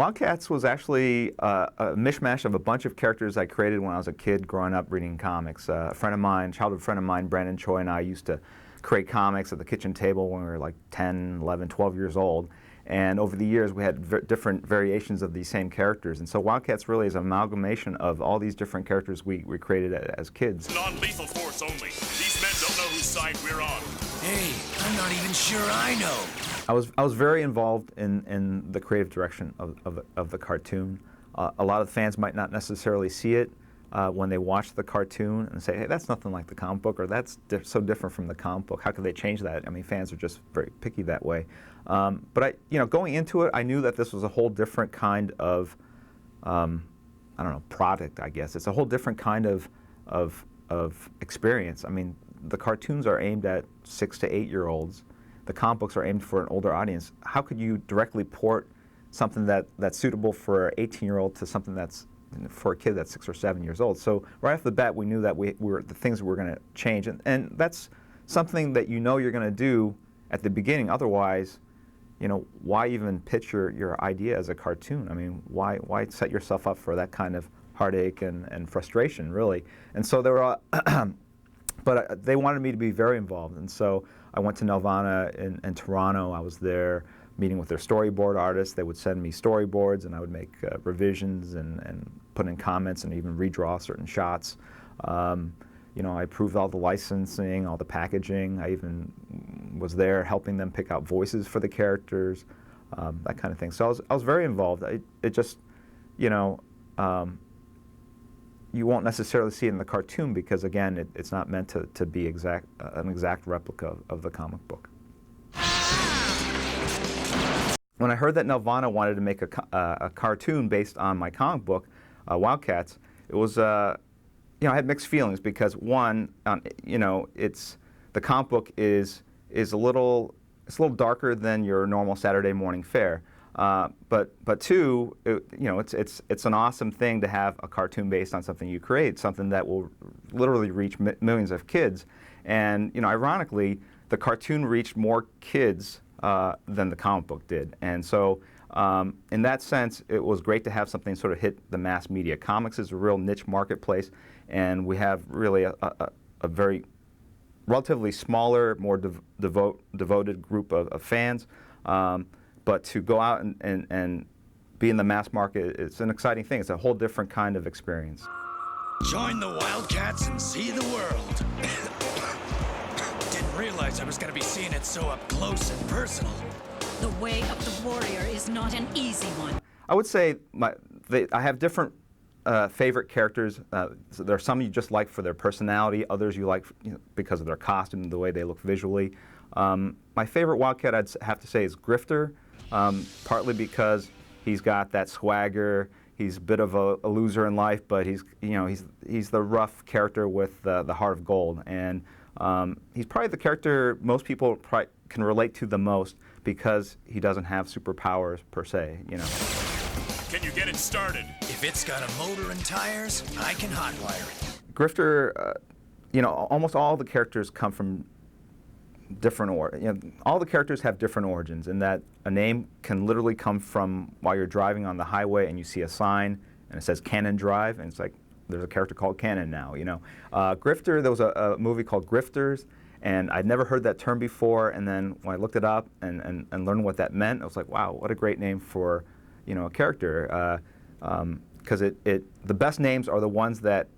WildCats was actually a mishmash of a bunch of characters I created when I was a kid growing up reading comics. A friend of mine, childhood friend of mine, Brandon Choi, and I used to create comics at the kitchen table when we were like 10, 11, 12 years old. And over the years, we had different variations of these same characters. And so WildCats really is an amalgamation of all these different characters we created as kids. Non-lethal force only. These men don't know whose side we're on. Hey, I'm not even sure I know. I was very involved in the creative direction of the cartoon. A lot of fans might not necessarily see it when they watch the cartoon and say, hey, that's nothing like the comic book, or that's so different from the comic book. How could they change that? I mean, fans are just very picky that way. But going into it, I knew that this was a whole different kind of, I don't know, product, I guess. It's a whole different kind of experience. I mean, the cartoons are aimed at 6 to 8-year-olds. The comic books are aimed for an older audience. How could you directly port something that's suitable for an 18-year-old to something that's for a kid that's 6 or 7 years old? So right off the bat, we knew that we were the things we were going to change, and that's something that you're going to do at the beginning. Otherwise, why even pitch your idea as a cartoon? I mean, why set yourself up for that kind of heartache and frustration, really? And so there were, but they wanted me to be very involved, and so I went to Nelvana in Toronto. I was there meeting with their storyboard artists. They would send me storyboards, and I would make revisions and put in comments and even redraw certain shots. I approved all the licensing, all the packaging. I even was there helping them pick out voices for the characters, that kind of thing. So I was very involved. It just, you won't necessarily see it in the cartoon because, again, it's not meant to be an exact replica of the comic book. When I heard that Nelvana wanted to make a cartoon based on my comic book, WildCats, it was, I had mixed feelings because one, the comic book is a little darker than your normal Saturday morning fare. But two, it's an awesome thing to have a cartoon based on something you create, something that will literally reach millions of kids. And ironically, the cartoon reached more kids than the comic book did. And so, in that sense, it was great to have something sort of hit the mass media. Comics is a real niche marketplace, and we have really a very relatively smaller, more devoted group of fans. But to go out and be in the mass market, it's an exciting thing. It's a whole different kind of experience. Join the WildCats and see the world. Didn't realize I was going to be seeing it so up close and personal. The way of the warrior is not an easy one. I would say I have different favorite characters. So there are some you just like for their personality, others you like because of their costume, the way they look visually. My favorite Wildcat, I'd have to say, is Grifter. Partly because he's got that swagger. He's a bit of a loser in life, but he's the rough character with the heart of gold, and he's probably the character most people can relate to the most because he doesn't have superpowers per se. Can you get it started? If it's got a motor and tires, I can hotwire it. Grifter, almost all the characters come from different all the characters have different origins in that a name can literally come from while you're driving on the highway and you see a sign and it says Cannon Drive, and it's like there's a character called Cannon now. Grifter, there was a movie called Grifters, and I'd never heard that term before, and then when I looked it up and learned what that meant, I was like, wow, what a great name for a character, because the best names are the ones that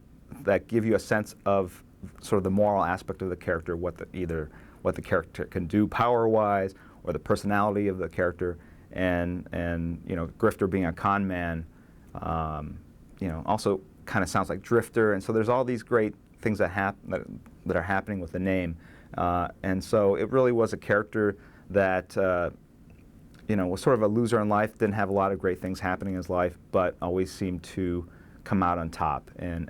give you a sense of sort of the moral aspect of the character, what the character can do power-wise, or the personality of the character, and Grifter being a con man, also kind of sounds like Drifter, and so there's all these great things that are happening with the name, and so it really was a character that was sort of a loser in life, didn't have a lot of great things happening in his life, but always seemed to come out on top, and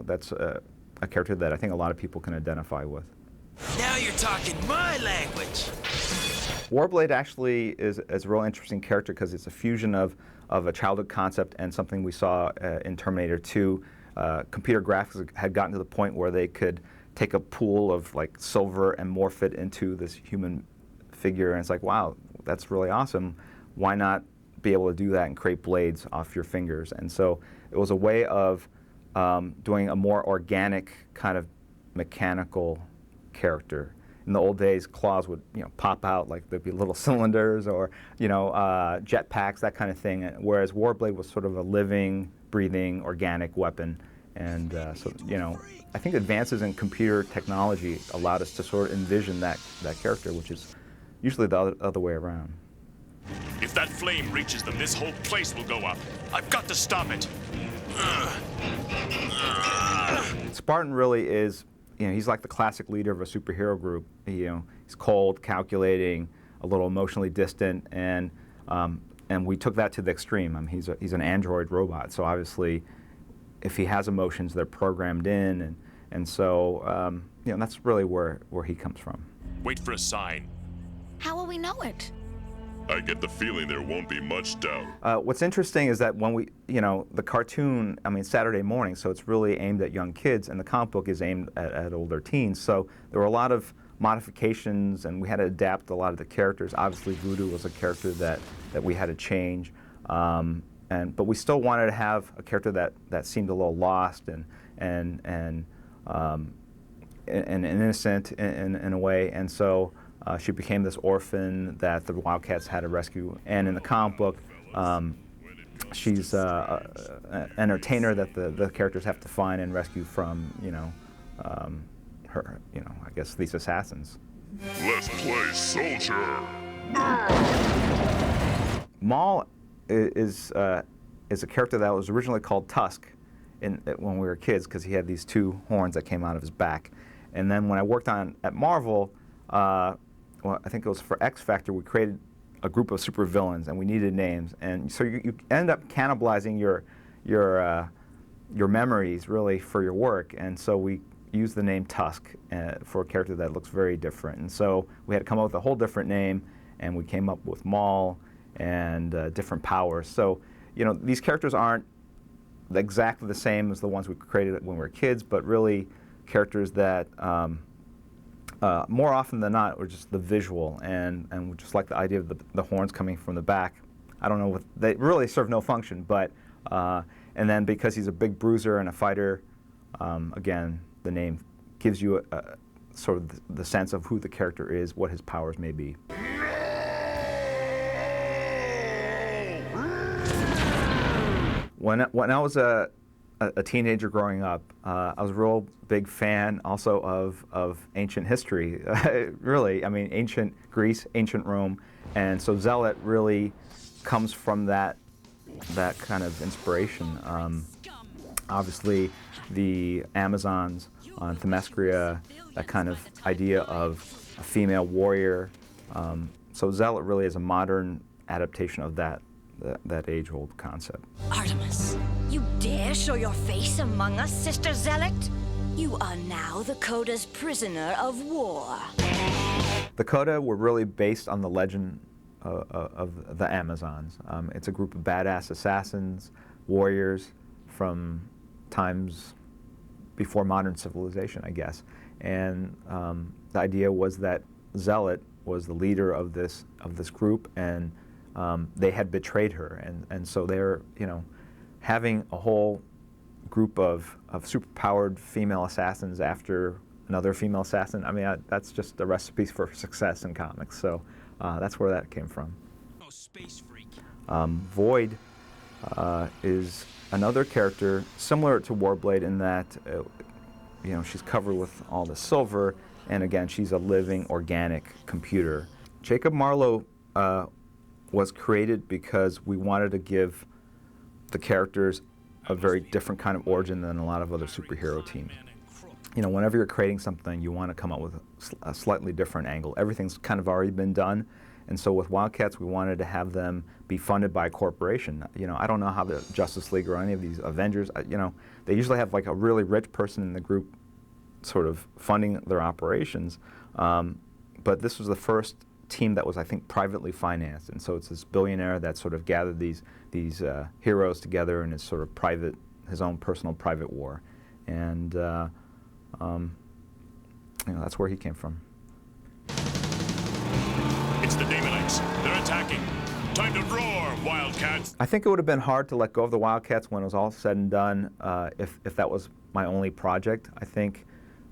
that's a character that I think a lot of people can identify with. Now you're talking my language. Warblade actually is a real interesting character because it's a fusion of a childhood concept and something we saw in Terminator 2. Computer graphics had gotten to the point where they could take a pool of like silver and morph it into this human figure, and it's like, wow, that's really awesome. Why not be able to do that and create blades off your fingers. And so it was a way of doing a more organic kind of mechanical character. In the old days, claws would pop out, like there'd be little cylinders or jet packs, that kind of thing. Whereas Warblade was sort of a living, breathing, organic weapon. And so I think advances in computer technology allowed us to sort of envision that character, which is usually the other way around. If that flame reaches them, this whole place will go up. I've got to stop it. Spartan really is, he's like the classic leader of a superhero group. He's cold, calculating, a little emotionally distant, and we took that to the extreme. I mean, he's an android robot, so obviously, if he has emotions, they're programmed in, and so that's really where he comes from. Wait for a sign. How will we know it? I get the feeling there won't be much doubt. What's interesting is that when the cartoon, Saturday morning, so it's really aimed at young kids, and the comic book is aimed at older teens. So there were a lot of modifications, and we had to adapt a lot of the characters. Obviously, Voodoo was a character that we had to change, but we still wanted to have a character that seemed a little lost and innocent in a way, and so. She became this orphan that the Wildcats had to rescue, and in the comic book, she's an entertainer that the characters have to find and rescue from, her, I guess these assassins. Let's play soldier. Maul is a character that was originally called Tusk when we were kids because he had these two horns that came out of his back, and then when I worked at Marvel. Well, I think it was for X Factor, we created a group of supervillains, and we needed names. And so you end up cannibalizing your memories, really, for your work. And so we used the name Tusk for a character that looks very different. And so we had to come up with a whole different name, and we came up with Maul and different powers. So, these characters aren't exactly the same as the ones we created when we were kids, but really characters that more often than not, were just the visual, and we just like the idea of the horns coming from the back. I don't know, they really serve no function, but, and then because he's a big bruiser and a fighter, again, the name gives you a sort of the sense of who the character is, what his powers may be. When I was a teenager growing up, I was a real big fan also of ancient history, really. Ancient Greece, ancient Rome, and so Zealot really comes from that kind of inspiration. Obviously, the Amazons on Themyscira, that kind of idea of a female warrior. So Zealot really is a modern adaptation of that age-old concept. Artemis, you dare show your face among us, Sister Zealot? You are now the Coda's prisoner of war. The Coda were really based on the legend of the Amazons. It's a group of badass assassins, warriors from times before modern civilization, I guess. And the idea was that Zealot was the leader of this group, and they had betrayed her, and so they're having a whole group of superpowered female assassins after another female assassin. That's just a recipe for success in comics. So that's where that came from. Oh, space freak. Void is another character similar to Warblade in that she's covered with all the silver, and again she's a living organic computer. Jacob Marlowe was created because we wanted to give the characters a very different kind of origin than a lot of other superhero teams. Whenever you're creating something, you want to come up with a slightly different angle. Everything's kind of already been done, and so with Wildcats, we wanted to have them be funded by a corporation. I don't know how the Justice League or any of these Avengers, they usually have like a really rich person in the group sort of funding their operations, but this was the first team that was, I think, privately financed, and so it's this billionaire that sort of gathered these heroes together in his sort of his own personal private war, and that's where he came from. It's the Daemonites. They're attacking. Time to roar, Wildcats. I think it would have been hard to let go of the Wildcats when it was all said and done, if that was my only project. I think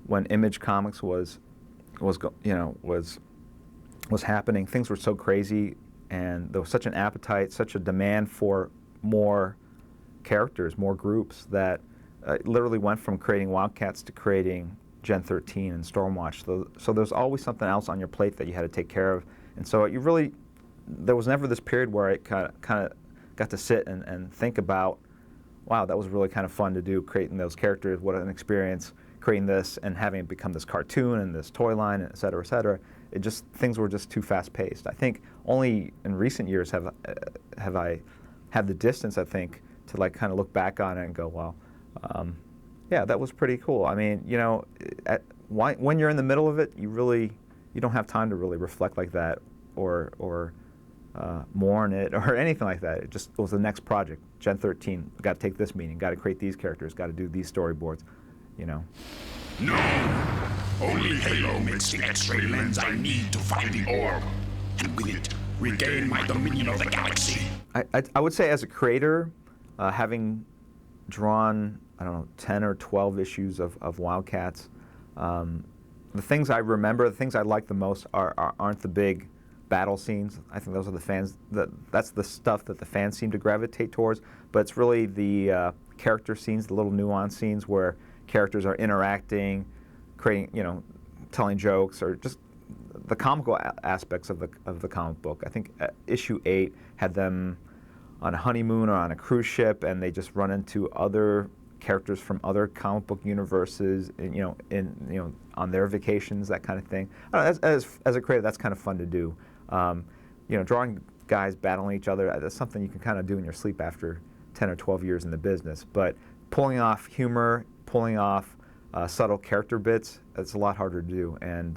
when Image Comics was happening, things were so crazy, and there was such an appetite, such a demand for more characters, more groups, that literally went from creating Wildcats to creating Gen 13 and Stormwatch. So there's always something else on your plate that you had to take care of, and so there was never this period where I kind of got to sit and think about, wow, that was really kind of fun to do, creating those characters. What an experience creating this and having it become this cartoon and this toy line, et cetera, et cetera. Things were just too fast-paced. I think only in recent years have I had the distance, I think, to like kind of look back on it and go, well, yeah, that was pretty cool. I mean, you know, when you're in the middle of it, you don't have time to really reflect like that or mourn it or anything like that. It was the next project. Gen 13, got to take this meeting, got to create these characters, got to do these storyboards, you know. No! Only Halo makes the X-ray lens I need to find the orb, and with it, regain my dominion of the galaxy. I would say as a creator, having drawn, I don't know, 10 or 12 issues of Wildcats, the things I remember, the things I like the most aren't the big battle scenes. I think those are that's the stuff that the fans seem to gravitate towards, but it's really the character scenes, the little nuanced scenes where characters are interacting, creating, you know, telling jokes, or just the comical aspects of the comic book. I think issue 8 had them on a honeymoon or on a cruise ship, and they just run into other characters from other comic book universes, and, on their vacations, that kind of thing. I don't know, as a creator, that's kind of fun to do. Drawing guys battling each other, that's something you can kind of do in your sleep after 10 or 12 years in the business. But pulling off humor, pulling off subtle character bits, it's a lot harder to do, and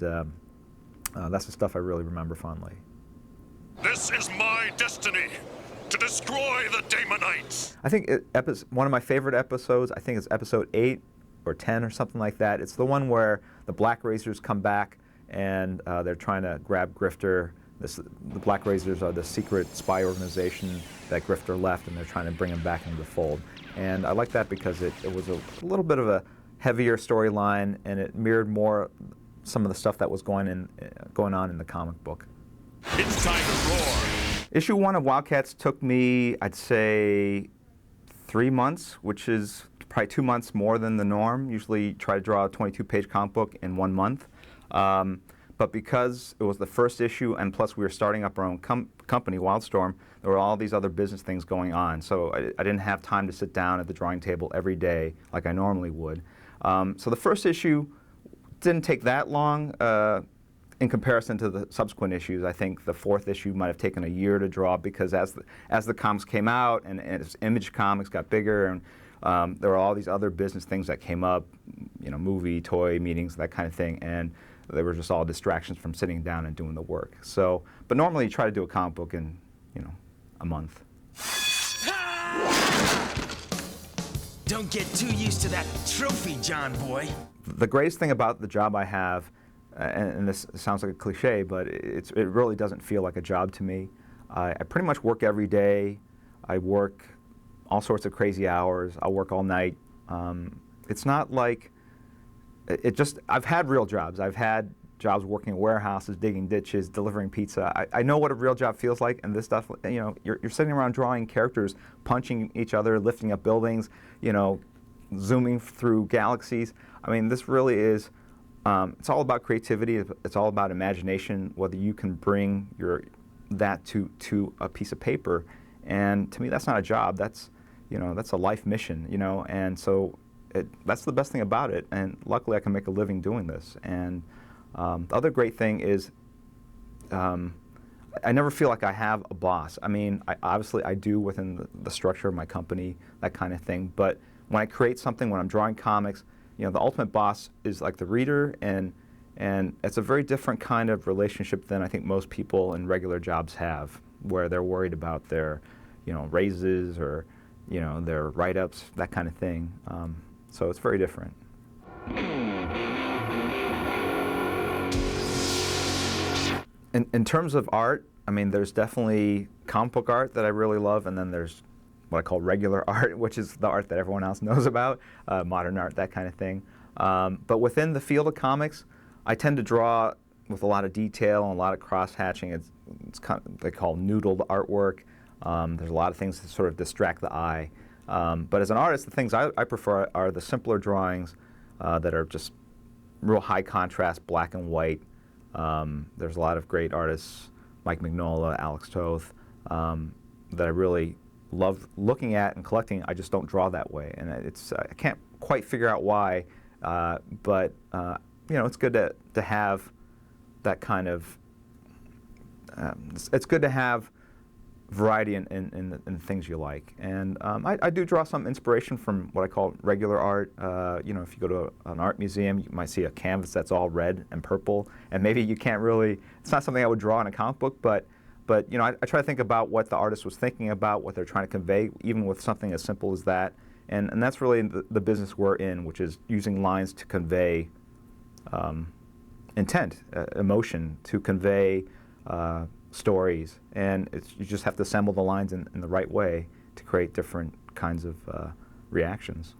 that's the stuff I really remember fondly. This is my destiny, to destroy the Daemonites. I think one of my favorite episodes, I think it's episode 8 or 10 or something like that. It's the one where the Black Razors come back and they're trying to grab Grifter. The Black Razors are the secret spy organization that Grifter left, and they're trying to bring him back into the fold. And I like that because it was a little bit of a heavier storyline, and it mirrored more some of the stuff that was going on in the comic book. It's time to roar. Issue 1 of Wildcats took me, I'd say, 3 months, which is probably 2 months more than the norm. Usually try to draw a 22-page comic book in 1 month. But because it was the first issue, and plus we were starting up our own company, Wildstorm, there were all these other business things going on. So I didn't have time to sit down at the drawing table every day like I normally would. So the first issue didn't take that long in comparison to the subsequent issues. I think the 4th issue might have taken a year to draw, because as the comics came out and as Image Comics got bigger, and there were all these other business things that came up, movie, toy meetings, that kind of thing, and they were just all distractions from sitting down and doing the work. So, but normally you try to do a comic book in, a month. Don't get too used to that trophy, John boy. The greatest thing about the job I have, and this sounds like a cliche, but it really doesn't feel like a job to me. I pretty much work every day. I work all sorts of crazy hours. I'll work all night. It's not like, I've had real jobs. I've had jobs working in warehouses, digging ditches, delivering pizza. I know what a real job feels like, and this stuff, you're sitting around drawing characters, punching each other, lifting up buildings, zooming through galaxies. I mean, this really is, it's all about creativity. It's all about imagination, whether you can bring that to a piece of paper. And to me, that's not a job. That's a life mission, and so that's the best thing about it. And luckily, I can make a living doing this. And the other great thing is I never feel like I have a boss. I mean, obviously I do within the structure of my company, that kind of thing. But when I create something, when I'm drawing comics, the ultimate boss is like the reader, and it's a very different kind of relationship than I think most people in regular jobs have, where they're worried about their, raises or, their write-ups, that kind of thing. So it's very different. In terms of art, I mean, there's definitely comic book art that I really love, and then there's what I call regular art, which is the art that everyone else knows about, modern art, that kind of thing. But within the field of comics, I tend to draw with a lot of detail and a lot of cross-hatching. It's kind of, they call noodled artwork. There's a lot of things that sort of distract the eye. But as an artist, the things I prefer are the simpler drawings that are just real high contrast, black and white. There's a lot of great artists, Mike Mignola, Alex Toth, that I really love looking at and collecting. I just don't draw that way, and I can't quite figure out why. But you know, it's good to have that kind of. It's good to have variety in the things you like, and I do draw some inspiration from what I call regular art. You know, if you go to an art museum, you might see a canvas that's all red and purple, and maybe you can't really. It's not something I would draw in a comic book, but you know, I try to think about what the artist was thinking about, what they're trying to convey, even with something as simple as that. And that's really the business we're in, which is using lines to convey intent, emotion, to convey stories. And you just have to assemble the lines in the right way to create different kinds of reactions.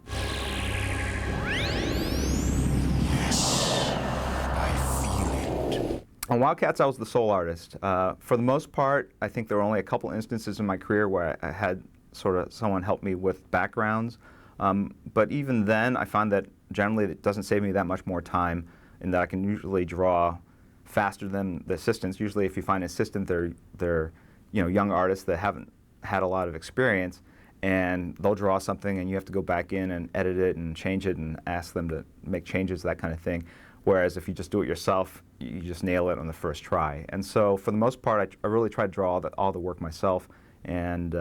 On Wildcats, I was the sole artist. For the most part, I think there were only a couple instances in my career where I had sort of someone help me with backgrounds. But even then, I find that generally it doesn't save me that much more time, in that I can usually draw faster than the assistants. Usually, if you find an assistant, they're you know, young artists that haven't had a lot of experience, and they'll draw something, and you have to go back in and edit it and change it and ask them to make changes, that kind of thing. Whereas if you just do it yourself, you just nail it on the first try. And so, for the most part, I really try to draw all the work myself. And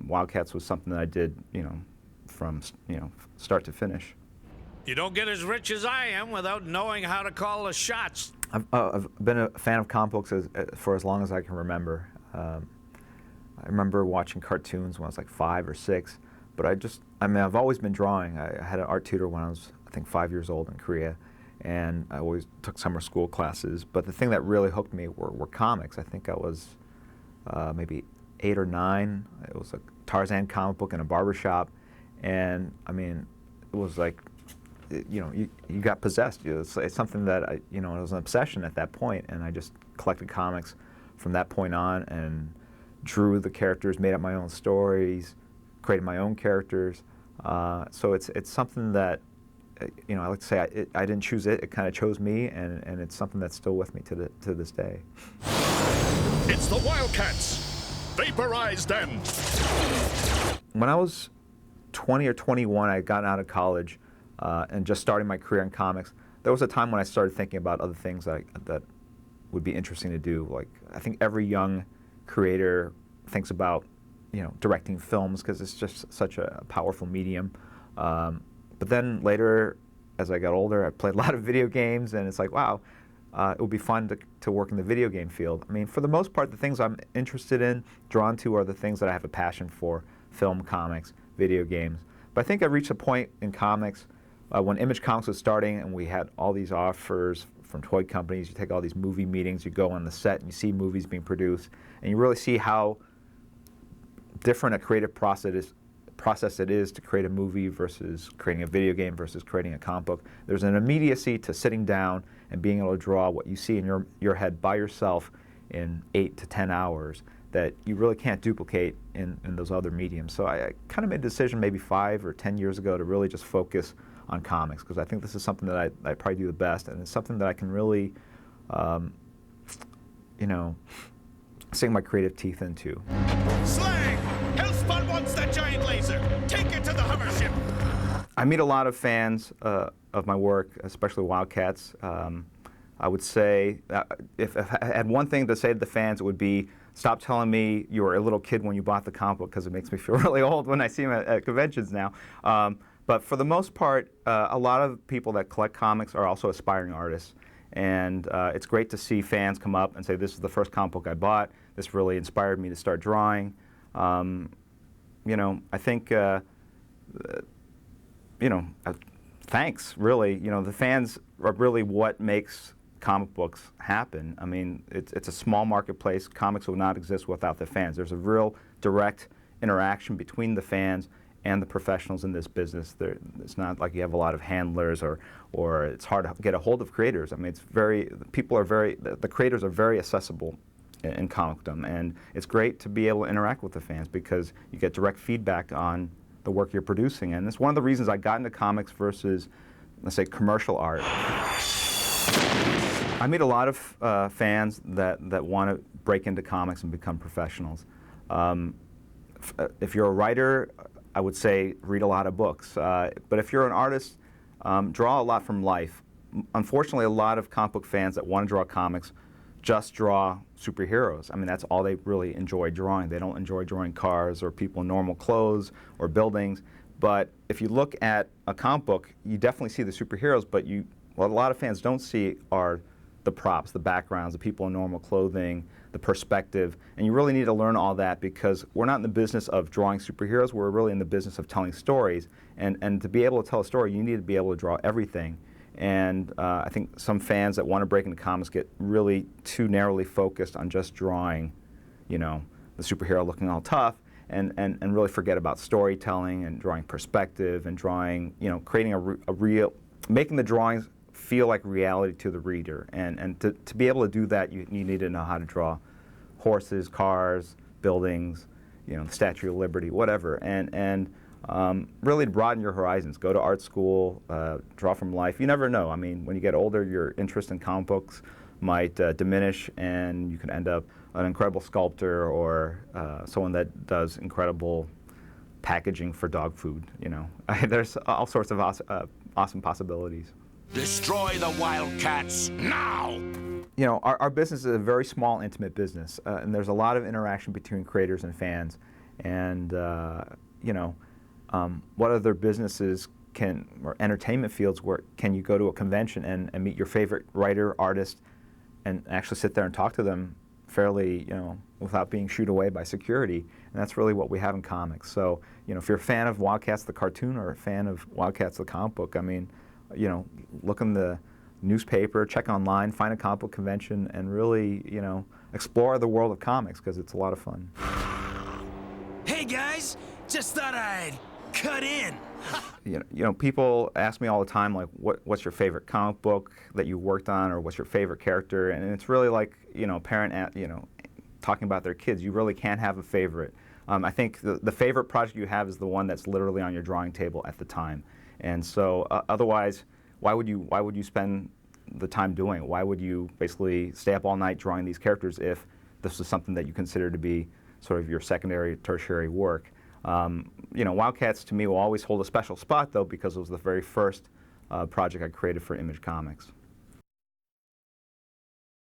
Wildcats was something that I did, you know, from start to finish. You don't get as rich as I am without knowing how to call the shots. I've been a fan of comic books for as long as I can remember. I remember watching cartoons when I was like 5 or 6, but I mean, I've always been drawing. I had an art tutor when I was, I think, 5 years old in Korea, and I always took summer school classes. But the thing that really hooked me were comics. I think I was maybe 8 or 9. It was a Tarzan comic book in a barbershop, and I mean, it was like, you know, you got possessed. It's something that you know, it was an obsession at that point, and I just collected comics from that point on and drew the characters, made up my own stories, created my own characters. So it's something that, you know, I like to say I didn't choose it. It kind of chose me, and it's something that's still with me to this day. It's the Wildcats! Vaporize them! When I was 20 or 21, I had gotten out of college and just starting my career in comics. There was a time when I started thinking about other things that would be interesting to do. Like, I think every young creator thinks about, you know, directing films, because it's just such a powerful medium. But then later, as I got older, I played a lot of video games, and it's like, wow, it would be fun to work in the video game field. I mean, for the most part, the things I'm interested in, drawn to, are the things that I have a passion for: film, comics, video games. But I think I reached a point in comics when Image Comics was starting, and we had all these offers from toy companies. You take all these movie meetings, you go on the set, and you see movies being produced, and you really see how different a creative process it is to create a movie versus creating a video game versus creating a comic book. There's an immediacy to sitting down and being able to draw what you see in your head by yourself in 8 to 10 hours that you really can't duplicate in those other mediums. So I kind of made a decision maybe 5 or 10 years ago to really just focus on comics, because I think this is something that I probably do the best, and it's something that I can really, you know, sink my creative teeth into. Slang! Hellspawn wants that giant laser! Take it to the hover ship! I meet a lot of fans of my work, especially Wildcats. I would say, if I had one thing to say to the fans, it would be, stop telling me you were a little kid when you bought the comic book, because it makes me feel really old when I see them at conventions now. But for the most part, a lot of people that collect comics are also aspiring artists. And it's great to see fans come up and say, this is the first comic book I bought. This really inspired me to start drawing. You know, I think, you know, thanks, really. You know, the fans are really what makes comic books happen. I mean, it's a small marketplace. Comics would not exist without the fans. There's a real direct interaction between the fans and the professionals in this business. It's not like you have a lot of handlers or it's hard to get a hold of creators. I mean, the creators are very accessible in comicdom, and it's great to be able to interact with the fans because you get direct feedback on the work you're producing. And it's one of the reasons I got into comics versus, let's say, commercial art. I meet a lot of fans that want to break into comics and become professionals. If you're a writer, I would say read a lot of books. But if you're an artist, draw a lot from life. Unfortunately, a lot of comic book fans that want to draw comics just draw superheroes. I mean, that's all they really enjoy drawing. They don't enjoy drawing cars or people in normal clothes or buildings. But if you look at a comic book, you definitely see the superheroes, but what a lot of fans don't see are the props, the backgrounds, the people in normal clothing, the perspective. And you really need to learn all that because we're not in the business of drawing superheroes, we're really in the business of telling stories. And to be able to tell a story, you need to be able to draw everything. And I think some fans that want to break into comics get really too narrowly focused on just drawing, you know, the superhero looking all tough, and really forget about storytelling and drawing perspective and drawing, you know, creating making the drawings feel like reality to the reader. And to be able to do that, you need to know how to draw horses, cars, buildings, you know, the Statue of Liberty, whatever. And really broaden your horizons. Go to art school, draw from life. You never know. I mean, when you get older, your interest in comic books might diminish, and you can end up an incredible sculptor or someone that does incredible packaging for dog food. You know, there's all sorts of awesome possibilities. Destroy the Wildcats now! You know, our business is a very small, intimate business, and there's a lot of interaction between creators and fans. And you know, what other businesses or entertainment fields can you go to a convention and meet your favorite writer, artist, and actually sit there and talk to them fairly, you know, without being shooed away by security? And that's really what we have in comics. So, you know, if you're a fan of Wildcats the cartoon or a fan of Wildcats the comic book, I mean, you know, look in the newspaper, check online, find a comic book convention, and really, you know, explore the world of comics because it's a lot of fun. Hey guys, just thought I'd cut in. You know, people ask me all the time, like, what's your favorite comic book that you worked on, or what's your favorite character? And it's really like, you know, a parent, you know, talking about their kids. You really can't have a favorite. I think the favorite project you have is the one that's literally on your drawing table at the time. And so, otherwise, why would you spend the time doing it? Why would you basically stay up all night drawing these characters if this was something that you consider to be sort of your secondary, tertiary work? You know, Wildcats to me will always hold a special spot, though, because it was the very first project I created for Image Comics.